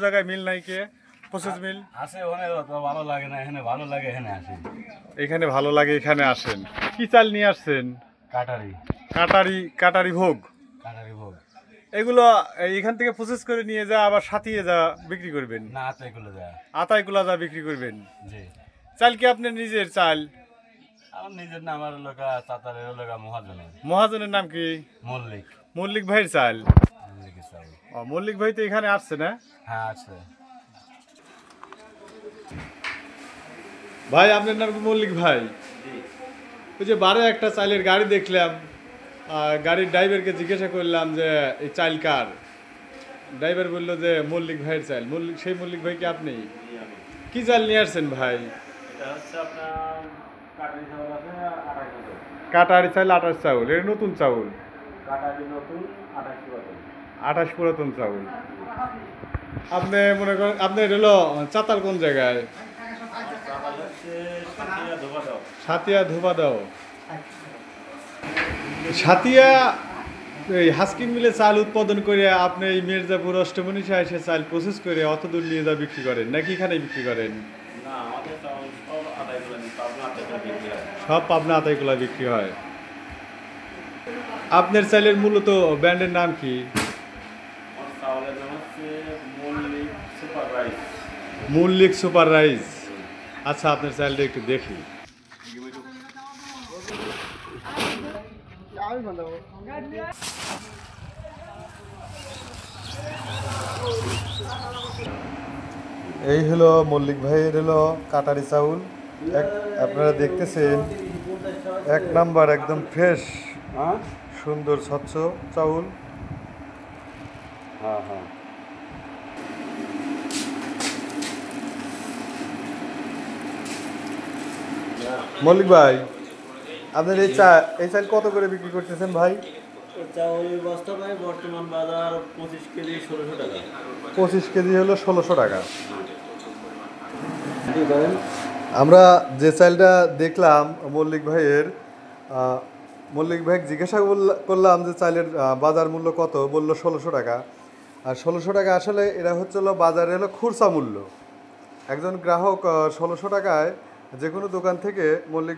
জায়গায় মিল নাই কে প্রসেস মিল আছে ওখানে তো ভালো লাগে না, এখানে ভালো লাগে, এখানে আসি। এখানে ভালো লাগে এখানে আসেন। কি চাল নিয়ে আসছেন? কাটারি কাটারি ভোগ। কাটারি ভোগ। এগুলো এখান থেকে প্রসেস করে নিয়ে যা আবার সাথিয়ে যা বিক্রি করবেন? না, আতাইগুলো যায়। আতাইগুলা যা বিক্রি করবেন? জি। চাল কি আপনার নিজের চাল? আমার নিজের নাম, আমার লোকা চাতারের লোকা মহাজনের। মহাজনের নাম কি? মল্লিক। মল্লিক ভাইয়ের চাল? মল্লিকের চাল। ও, মল্লিক ভাই তো এখানে আসছে না? হ্যাঁ, আছে। ভাই আপনার নাম কি মল্লিক ভাই? ওই যে বারে একটা চাইলের গাড়ি দেখলাম, গাড়ির ড্রাইভারকে জিজ্ঞাসা করলাম যে এই চাইল কার? ড্রাইভার বললো যে মল্লিক ভাইয়ের চাইল। সেই মল্লিক ভাই কি আপনি? কি চাল নিয়ে আসছেন ভাই? এটা হচ্ছে আপনার কাটারি চাউল আছে, কাটারি চাইল, আটাশ চাউল। এটা নতুন চাউল? কাটারি নতুন, 28 পুরাতন। 28 পুরাতন চাউল। আপনি মনে করেন আপনার হলো চাতাল কোন জায়গায়? সাতিয়া ধোবা দাও। সাতিয়া এই হাস্কিং মিলে চাল উৎপাদন করে আপনি এই মির্জাপুর অষ্টমনীষা এসে চাল প্রসেস করে অত দূর নিয়ে যা বিক্রি করেন নাকি এখানেই বিক্রি করেন? সব পাবনা আতাইগুলা বিক্রি হয়। আপনার চাইলের মূলত ব্র্যান্ডের নাম কি? Mallick super rice. আচ্ছা, আপনার চাইলটা একটু দেখি। এই হলো মল্লিক ভাইয়ের হলো কাটারি চাউল। আপনারা দেখতেছেন 1 নাম্বার একদম ফ্রেশ, সুন্দর স্বচ্ছ চাউল। হ্যাঁ হ্যাঁ। মল্লিক ভাই, আপনার এই চাল কত করে বিক্রি করতেছেন ভাই? চাউল বস্তা ভাই বর্তমান বাজার 25 কেজি 1600 টাকা। 25 কেজি হলো 1600 টাকা। আমরা যে চালটা দেখলাম মল্লিক ভাইয়ের, মল্লিক ভাই জিজ্ঞাসা করলাম যে চালের বাজার মূল্য কত, বললো 1600 টাকা। আর 1600 টাকা আসলে এরা হচ্ছে হলো বাজারে হলো খুচরা মূল্য। একজন গ্রাহক 1600 টাকায় যে কোনো দোকান থেকে মল্লিক